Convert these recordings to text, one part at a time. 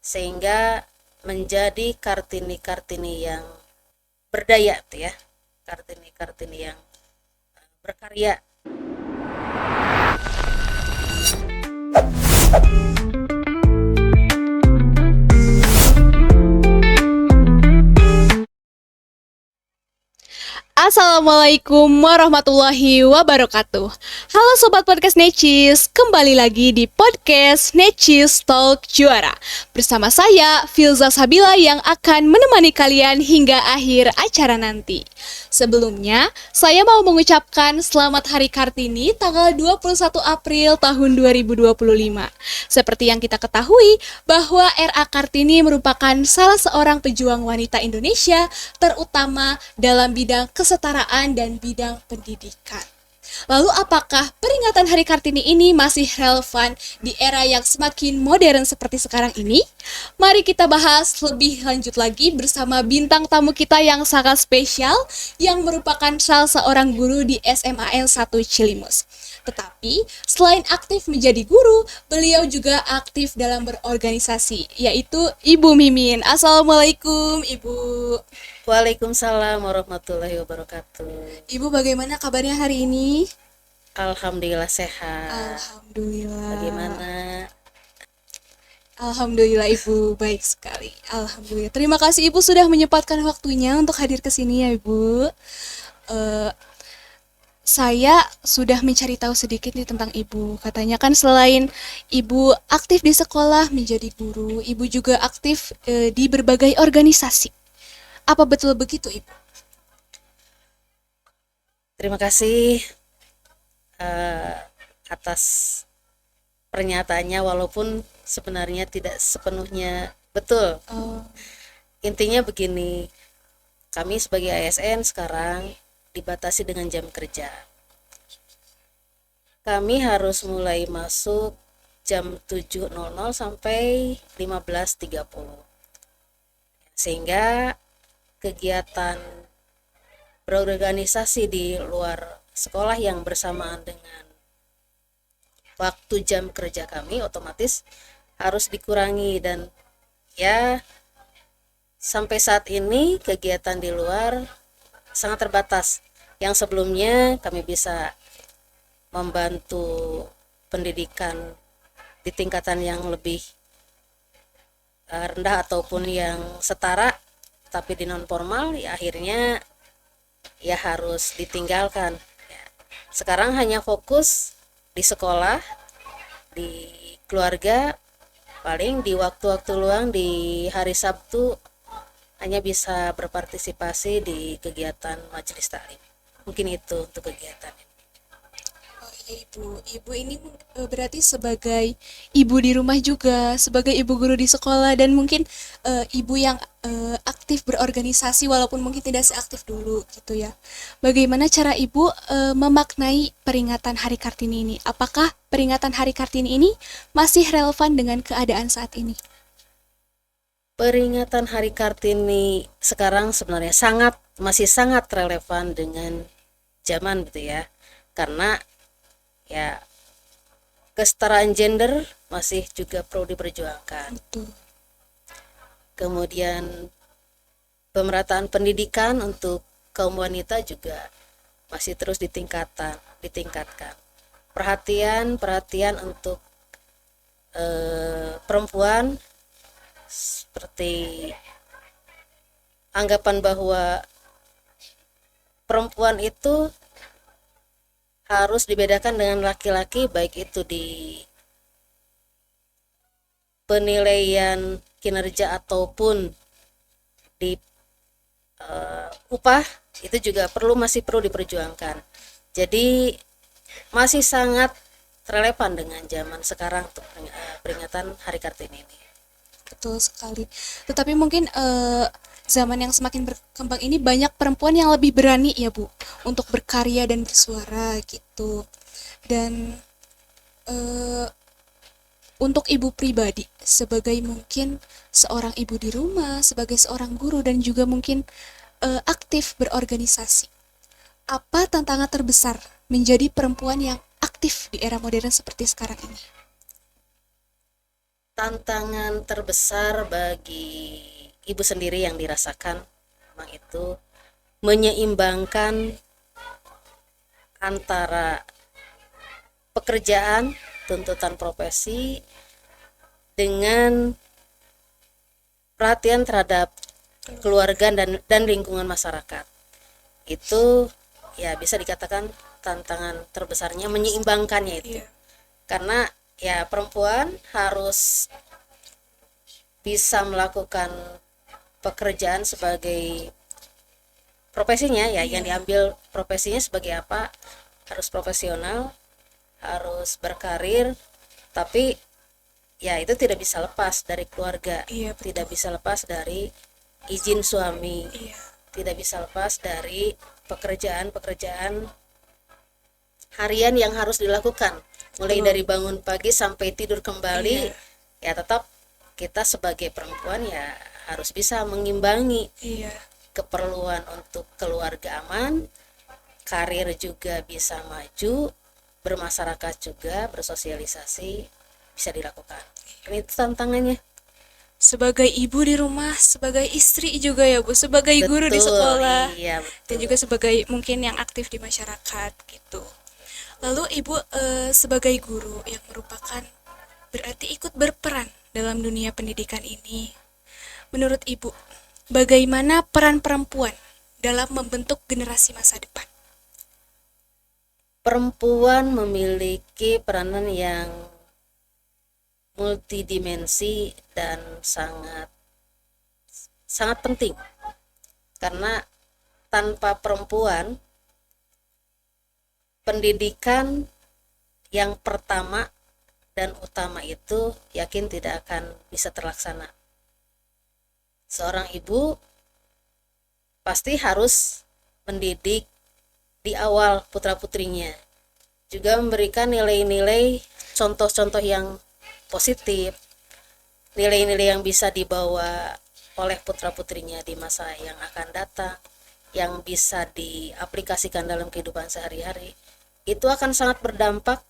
sehingga menjadi Kartini-Kartini yang berdaya tuh ya, Kartini-Kartini yang berkarya. Assalamualaikum warahmatullahi wabarakatuh. Halo Sobat Podcast Necis, kembali lagi di Podcast Necis Talk Juara. Bersama saya, Filza Sabila yang akan menemani kalian hingga akhir acara nanti. Sebelumnya, saya mau mengucapkan Selamat Hari Kartini tanggal 21 April tahun 2025. Seperti yang kita ketahui, bahwa R.A. Kartini merupakan salah seorang pejuang wanita Indonesia, terutama dalam bidang kesetaraan dan bidang pendidikan. Lalu apakah peringatan Hari Kartini ini masih relevan di era yang semakin modern seperti sekarang ini? Mari kita bahas lebih lanjut lagi bersama bintang tamu kita yang sangat spesial yang merupakan salah seorang guru di SMAN 1 Cilimus. Tetapi selain aktif menjadi guru, beliau juga aktif dalam berorganisasi, yaitu Ibu Mimin. Assalamualaikum Ibu. Waalaikumsalam warahmatullahi wabarakatuh. Ibu bagaimana kabarnya hari ini? Alhamdulillah sehat. Alhamdulillah. Bagaimana? Alhamdulillah Ibu, baik sekali. Alhamdulillah. Terima kasih Ibu sudah menyempatkan waktunya untuk hadir ke sini ya Ibu. Saya sudah mencari tahu sedikit nih tentang Ibu. Katanya kan selain Ibu aktif di sekolah menjadi guru, Ibu juga aktif di berbagai organisasi. Apa betul begitu Ibu? Terima kasih atas pernyataannya, walaupun sebenarnya tidak sepenuhnya betul. Intinya begini, kami sebagai ASN sekarang dibatasi dengan jam kerja. Kami harus mulai masuk jam 7.00 sampai 15.30. Sehingga kegiatan berorganisasi di luar sekolah yang bersamaan dengan waktu jam kerja kami otomatis harus dikurangi, dan ya sampai saat ini kegiatan di luar sangat terbatas. Yang sebelumnya kami bisa membantu pendidikan di tingkatan yang lebih rendah ataupun yang setara, tapi di non formal ya akhirnya ya harus ditinggalkan. Sekarang hanya fokus di sekolah, di keluarga, paling di waktu-waktu luang di hari Sabtu hanya bisa berpartisipasi di kegiatan majelis taklim. Mungkin itu untuk kegiatan. Ibu ini berarti sebagai ibu di rumah juga, sebagai ibu guru di sekolah, dan mungkin ibu yang aktif berorganisasi walaupun mungkin tidak seaktif dulu gitu ya. Bagaimana cara ibu memaknai peringatan Hari Kartini ini? Apakah peringatan Hari Kartini ini masih relevan dengan keadaan saat ini? Peringatan Hari Kartini sekarang sebenarnya masih sangat relevan dengan zaman gitu ya. Karena ya kesetaraan gender masih juga perlu diperjuangkan. Betul. Kemudian pemerataan pendidikan untuk kaum wanita juga masih terus ditingkatkan. Perhatian untuk perempuan, seperti anggapan bahwa perempuan itu harus dibedakan dengan laki-laki, baik itu di penilaian kinerja ataupun di upah, itu juga masih perlu diperjuangkan. Jadi masih sangat relevan dengan zaman sekarang untuk peringatan Hari Kartini ini. Betul sekali. Tetapi mungkin zaman yang semakin berkembang ini banyak perempuan yang lebih berani ya Bu untuk berkarya dan bersuara gitu. Dan untuk ibu pribadi sebagai mungkin seorang ibu di rumah, sebagai seorang guru, dan juga mungkin aktif berorganisasi, apa tantangan terbesar menjadi perempuan yang aktif di era modern seperti sekarang ini? tantangan terbesar bagi ibu sendiri yang dirasakan memang itu menyeimbangkan antara pekerjaan, tuntutan profesi dengan perhatian terhadap keluarga dan lingkungan masyarakat. Itu ya bisa dikatakan tantangan terbesarnya menyeimbangkannya itu. Iya. Karena ya perempuan harus bisa melakukan pekerjaan sebagai profesinya ya, yang diambil profesinya sebagai apa, harus profesional, harus berkarir, tapi ya itu tidak bisa lepas dari keluarga, Iya, betul. tidak bisa lepas dari izin suami, Iya. tidak bisa lepas dari pekerjaan-pekerjaan harian yang harus dilakukan, mulai dari bangun pagi sampai tidur kembali. Ya tetap kita sebagai perempuan ya harus bisa mengimbangi Iya. keperluan untuk keluarga aman, karir juga bisa maju, bermasyarakat juga, bersosialisasi bisa dilakukan. Ini tantangannya. Sebagai ibu di rumah, sebagai istri juga ya Bu, sebagai guru di Betul, sekolah, iya, dan betul. juga sebagai mungkin yang aktif di masyarakat gitu. Lalu Ibu sebagai guru yang merupakan berarti ikut berperan dalam dunia pendidikan ini. Menurut Ibu, bagaimana peran perempuan dalam membentuk generasi masa depan? Perempuan memiliki peranan yang multidimensi dan sangat penting, karena tanpa perempuan pendidikan yang pertama dan utama itu yakin tidak akan bisa terlaksana. Seorang ibu pasti harus mendidik di awal putra-putrinya, juga memberikan nilai-nilai, contoh-contoh yang positif, nilai-nilai yang bisa dibawa oleh putra-putrinya di masa yang akan datang, yang bisa diaplikasikan dalam kehidupan sehari-hari. Itu akan sangat berdampak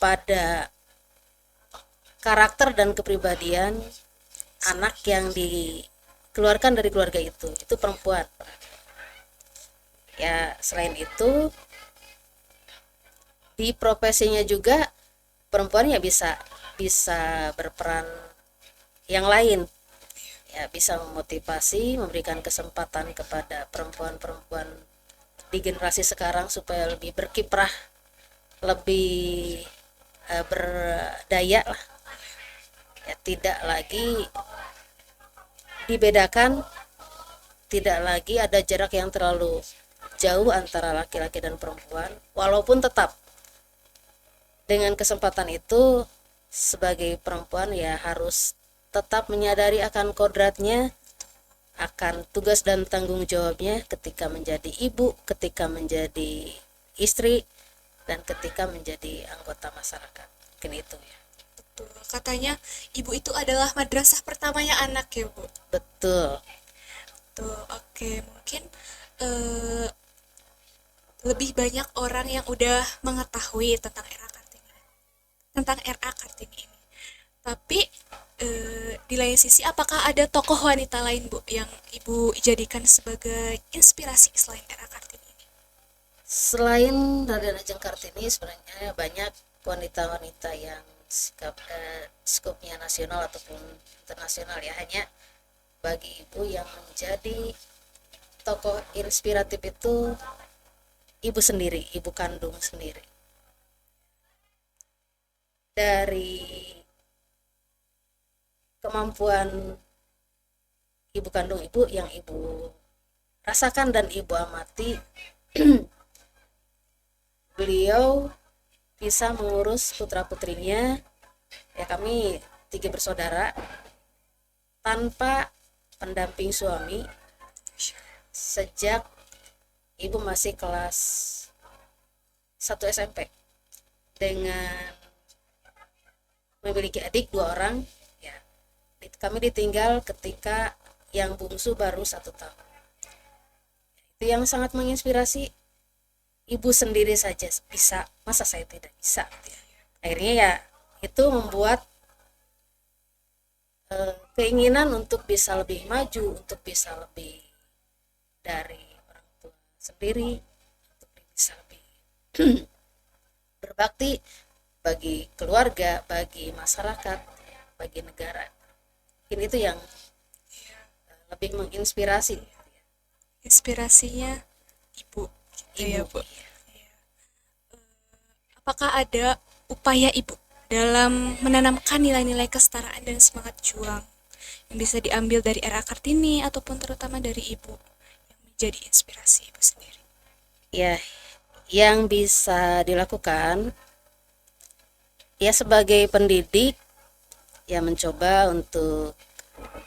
pada karakter dan kepribadian anak yang dikeluarkan dari keluarga itu perempuan. Ya selain itu di profesinya juga perempuan ya bisa berperan yang lain, ya bisa memotivasi, memberikan kesempatan kepada perempuan-perempuan di generasi sekarang supaya lebih berkiprah, lebih berdaya lah, ya tidak lagi dibedakan, tidak lagi ada jarak yang terlalu jauh antara laki-laki dan perempuan, walaupun tetap dengan kesempatan itu sebagai perempuan ya harus tetap menyadari akan kodratnya, akan tugas dan tanggung jawabnya ketika menjadi ibu, ketika menjadi istri, dan ketika menjadi anggota masyarakat. Mungkin itu ya. Betul. Katanya ibu itu adalah madrasah pertamanya anak ya Bu. Betul. Tuh, oke, mungkin eh, lebih banyak orang yang udah mengetahui tentang RA Kartini ini. Tapi di lain sisi, apakah ada tokoh wanita lain Bu yang Ibu jadikan sebagai inspirasi selain RA Kartini ini? Selain Raden Ajeng Kartini, sebenarnya banyak wanita-wanita yang skopnya nasional ataupun internasional ya. Hanya bagi ibu yang menjadi tokoh inspiratif itu ibu sendiri, ibu kandung sendiri. Dari kemampuan ibu kandung ibu yang ibu rasakan dan ibu amati, beliau bisa mengurus putra-putrinya, ya kami 3 bersaudara, tanpa pendamping suami sejak ibu masih kelas 1 SMP, dengan memiliki adik 2 orang ya. Kami ditinggal ketika yang bungsu baru 1 tahun. Itu yang sangat menginspirasi. Ibu sendiri saja bisa, masa saya tidak bisa? Akhirnya ya itu membuat keinginan untuk bisa lebih maju, untuk bisa lebih dari orang tua sendiri, untuk bisa lebih berbakti bagi keluarga, bagi masyarakat, bagi negara. Mungkin itu yang lebih menginspirasi. Inspirasinya ibu gitu ya, Ibu. Bu. Apakah ada upaya ibu dalam menanamkan nilai-nilai kesetaraan dan semangat juang yang bisa diambil dari era Kartini ataupun terutama dari ibu yang menjadi inspirasi ibu sendiri? Ya, yang bisa dilakukan ya sebagai pendidik ya mencoba untuk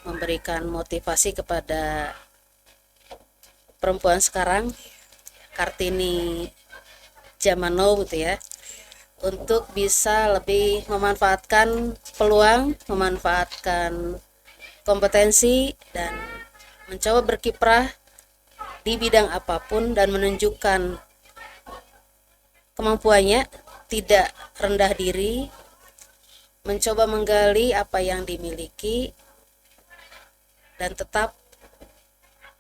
memberikan motivasi kepada perempuan sekarang, Kartini zaman now gitu ya, untuk bisa lebih memanfaatkan peluang, memanfaatkan kompetensi dan mencoba berkiprah di bidang apapun dan menunjukkan kemampuannya, tidak rendah diri, mencoba menggali apa yang dimiliki dan tetap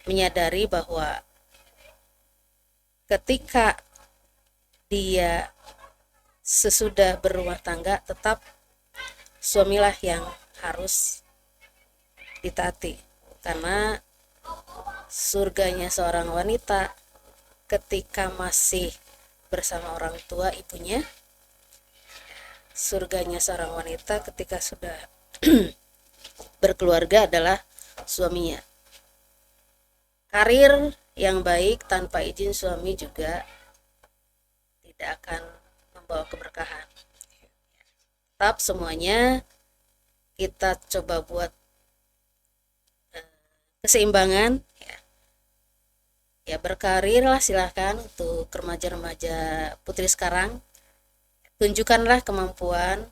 menyadari bahwa ketika dia sesudah berumah tangga tetap suamilah yang harus ditaati, karena surganya seorang wanita ketika masih bersama orang tua ibunya, surganya seorang wanita ketika sudah berkeluarga adalah suaminya. Karir yang baik tanpa izin suami juga tidak akan membawa keberkahan. Tetap semuanya kita coba buat keseimbangan ya. Ya berkarir lah silahkan untuk remaja-remaja putri sekarang. Tunjukkanlah kemampuan,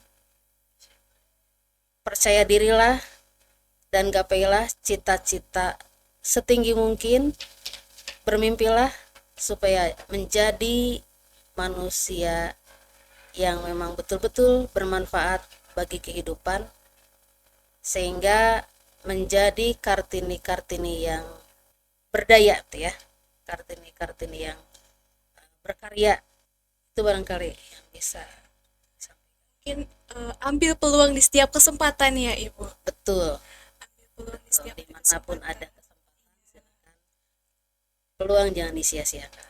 percaya dirilah dan gapailah cita-cita setinggi mungkin. Bermimpilah supaya menjadi manusia yang memang betul-betul bermanfaat bagi kehidupan, sehingga menjadi Kartini-Kartini yang berdaya tuh ya, Kartini-Kartini yang berkarya. Itu barangkali yang bisa Mungkin ambil peluang di setiap kesempatan ya ibu. betul. Ambil peluang di Betul, setiap dimanapun kesempatan. ada kesempatan silakan. Peluang jangan disia-siakan.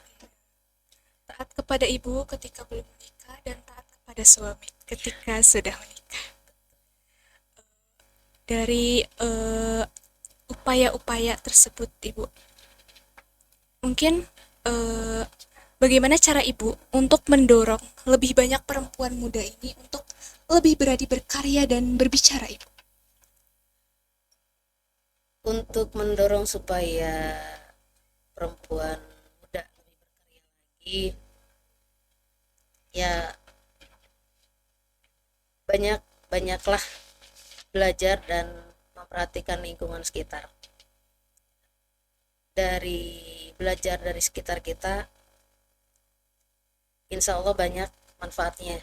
Taat kepada ibu ketika belum menikah dan taat kepada suami ketika sudah menikah. Dari upaya-upaya tersebut ibu, mungkin bagaimana cara ibu untuk mendorong lebih banyak perempuan muda ini untuk lebih berani berkarya dan berbicara ibu? Untuk mendorong supaya perempuan muda lebih berkarya lagi, ya banyaklah belajar dan memperhatikan lingkungan sekitar. Dari belajar dari sekitar kita, insya Allah banyak manfaatnya.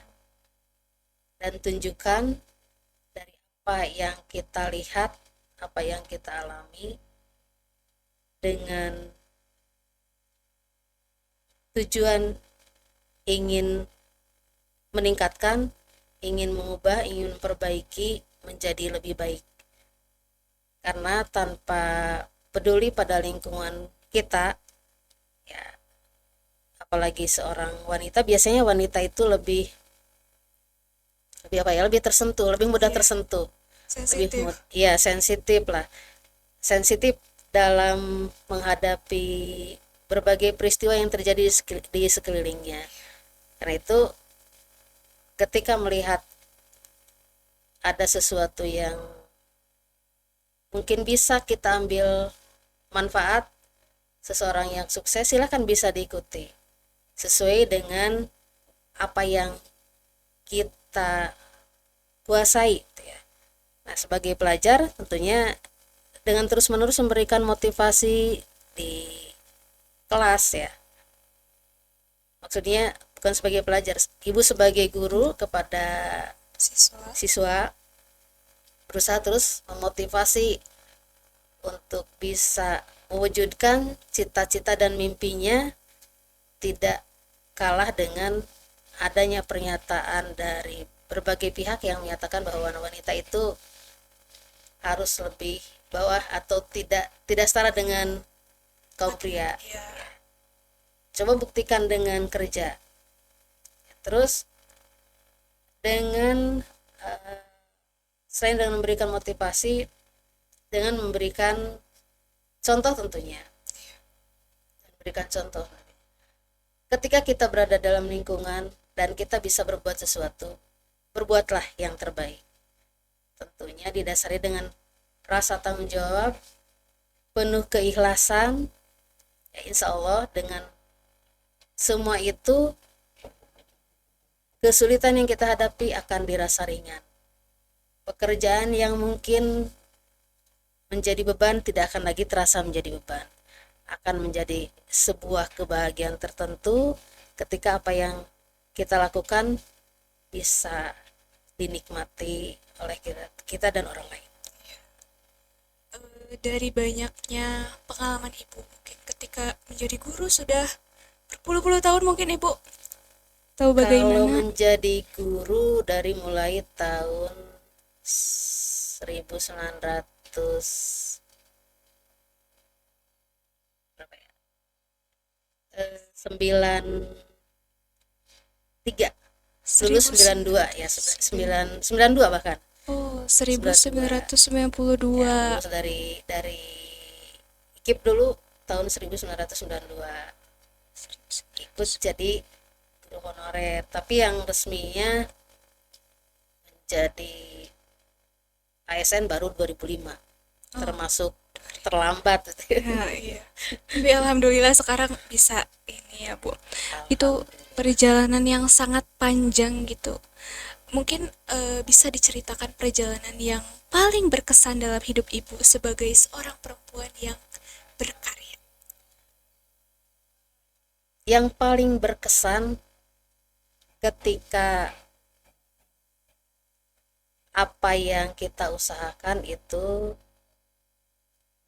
Dan tunjukkan dari apa yang kita lihat, apa yang kita alami, dengan tujuan ingin meningkatkan, ingin mengubah, ingin memperbaiki menjadi lebih baik. Karena tanpa peduli pada lingkungan kita, ya apalagi seorang wanita, biasanya wanita itu lebih apa ya, lebih tersentuh, lebih mudah tersentuh, Sensitif. ya sensitif lah, sensitif dalam menghadapi berbagai peristiwa yang terjadi di sekelilingnya. Karena itu ketika melihat ada sesuatu yang mungkin bisa kita ambil manfaat, seseorang yang sukses, silahkan bisa diikuti sesuai dengan apa yang kita kuasai ya. Nah, sebagai pelajar tentunya dengan terus-menerus memberikan motivasi di kelas ya. Maksudnya bukan sebagai pelajar, ibu sebagai guru kepada Siswa. siswa, berusaha terus memotivasi untuk bisa mewujudkan cita-cita dan mimpinya, tidak kalah dengan adanya pernyataan dari berbagai pihak yang menyatakan bahwa wanita itu harus lebih bawah atau tidak setara dengan kaum pria. Iya. Coba buktikan dengan kerja. Terus dengan selain dengan memberikan motivasi, dengan memberikan contoh tentunya. Memberikan contoh. Ketika kita berada dalam lingkungan dan kita bisa berbuat sesuatu, berbuatlah yang terbaik. Tentunya didasari dengan rasa tanggung jawab, penuh keikhlasan, ya insya Allah dengan semua itu kesulitan yang kita hadapi akan dirasa ringan. Pekerjaan yang mungkin menjadi beban tidak akan lagi terasa menjadi beban. Akan menjadi sebuah kebahagiaan tertentu ketika apa yang kita lakukan bisa dinikmati oleh kita dan orang lain. Dari banyaknya pengalaman ibu, mungkin ketika menjadi guru sudah berpuluh-puluh tahun mungkin ibu tahu Kalau bagaimana. menjadi guru dari mulai tahun 1900 berapa ya? 93, lulus 92 ya, 92 bahkan. Oh, 92. 1992. Ya, lulus dari IKIP dulu tahun 1992. Ikut jadi guru honorer, tapi yang resminya menjadi ASN baru 2005. Termasuk terlambat. Ya, iya. Tapi alhamdulillah sekarang bisa ini ya, Bu. Itu perjalanan yang sangat panjang gitu. Mungkin bisa diceritakan perjalanan yang paling berkesan dalam hidup ibu sebagai seorang perempuan yang berkarya. Yang paling berkesan ketika apa yang kita usahakan itu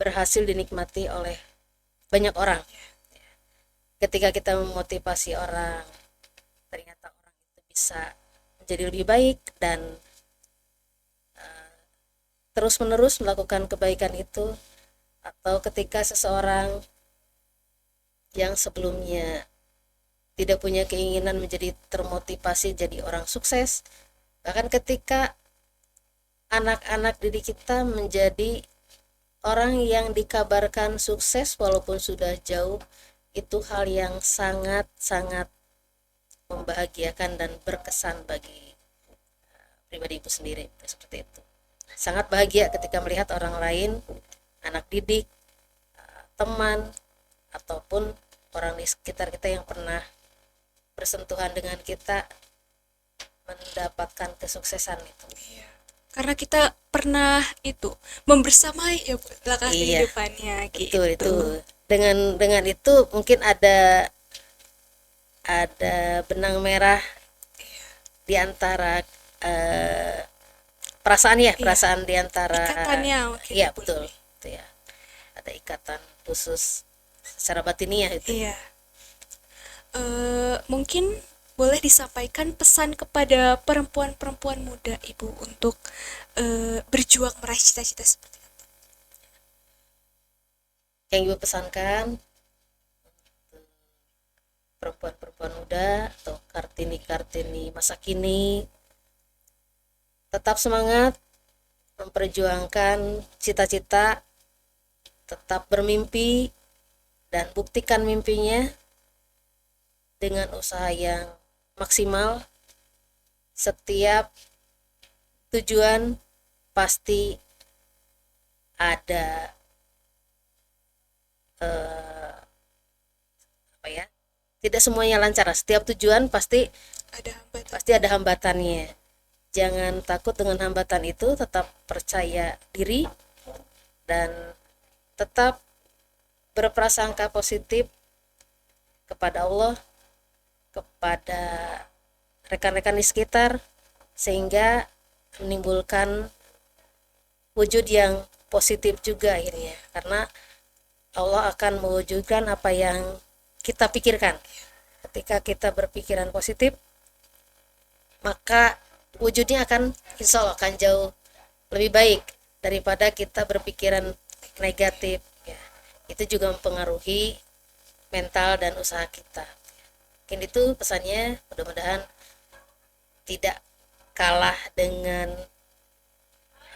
berhasil dinikmati oleh banyak orang. Ketika kita memotivasi orang, ternyata orang itu bisa menjadi lebih baik dan terus-menerus melakukan kebaikan itu, atau ketika seseorang yang sebelumnya tidak punya keinginan menjadi termotivasi jadi orang sukses, bahkan ketika anak-anak didik kita menjadi orang yang dikabarkan sukses walaupun sudah jauh, itu hal yang sangat-sangat membahagiakan dan berkesan bagi pribadi ibu sendiri. Seperti itu, sangat bahagia ketika melihat orang lain, anak didik, teman, ataupun orang di sekitar kita yang pernah bersentuhan dengan kita mendapatkan kesuksesan itu. Karena kita pernah itu membersamai ya Bu, langkah Iya, kehidupannya gitu. itu dengan itu mungkin ada benang merah di antara perasaan ya, perasaan di antara Ikatannya mungkin iya Bu. betul itu ya, ada ikatan khusus secara batiniah itu. Iya. Mungkin boleh disampaikan pesan kepada perempuan-perempuan muda ibu untuk berjuang meraih cita-cita seperti itu. Yang ibu pesankan perempuan-perempuan muda atau kartini-kartini masa kini, tetap semangat memperjuangkan cita-cita, tetap bermimpi dan buktikan mimpinya dengan usaha yang maksimal. Setiap tujuan pasti ada apa ya? Tidak semuanya lancar. Setiap tujuan pasti Ada hambatan. ada hambatannya. Jangan takut dengan hambatan itu, tetap percaya diri dan tetap berprasangka positif kepada Allah, kepada rekan-rekan di sekitar, sehingga menimbulkan wujud yang positif juga akhirnya, karena Allah akan mewujudkan apa yang kita pikirkan. Ketika kita berpikiran positif, maka wujudnya akan insya Allah akan jauh lebih baik daripada kita berpikiran negatif ya. Itu juga mempengaruhi mental dan usaha kita. Mungkin itu pesannya, mudah-mudahan tidak kalah dengan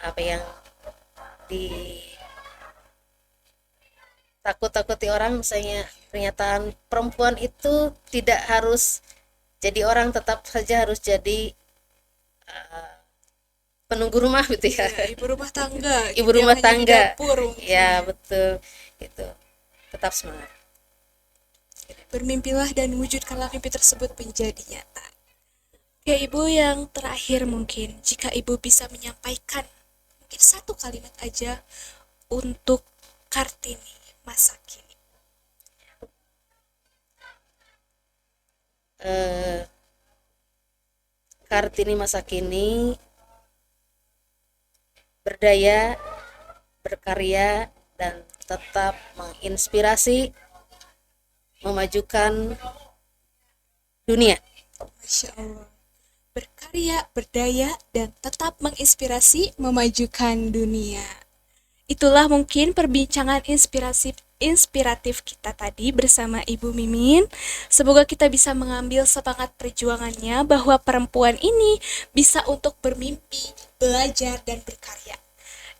apa yang ditakut-takuti orang, misalnya pernyataan perempuan itu tidak harus jadi orang, tetap saja harus jadi penunggu rumah gitu ya. Ya, ibu rumah tangga. Ibu gitu, rumah yang hanya di tangga. dapur mungkin. Ya, betul. Itu. Tetap semangat. Bermimpilah dan wujudkanlah mimpi tersebut menjadi nyata. Ya Ibu, yang terakhir mungkin jika Ibu bisa menyampaikan mungkin satu kalimat aja untuk Kartini masa kini. Kartini masa kini berdaya, berkarya, dan tetap menginspirasi, memajukan dunia. Masya Allah. Berkarya, berdaya, dan tetap menginspirasi, memajukan dunia. Itulah mungkin perbincangan inspiratif kita tadi bersama Ibu Mimin. Semoga kita bisa mengambil semangat perjuangannya bahwa perempuan ini bisa untuk bermimpi, belajar, dan berkarya.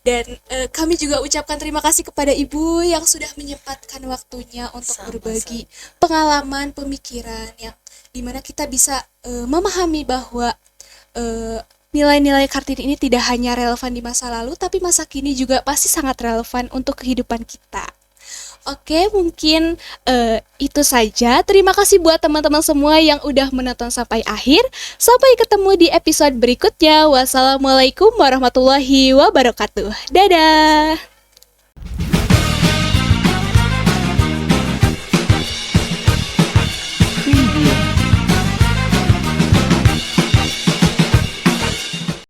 Dan kami juga ucapkan terima kasih kepada Ibu yang sudah menyempatkan waktunya untuk berbagi pengalaman, pemikiran yang dimana kita bisa memahami bahwa nilai-nilai Kartini ini tidak hanya relevan di masa lalu, tapi masa kini juga pasti sangat relevan untuk kehidupan kita. Oke, mungkin itu saja. Terima kasih buat teman-teman semua yang udah menonton sampai akhir. Sampai ketemu di episode berikutnya. Wassalamualaikum warahmatullahi wabarakatuh. Dadah!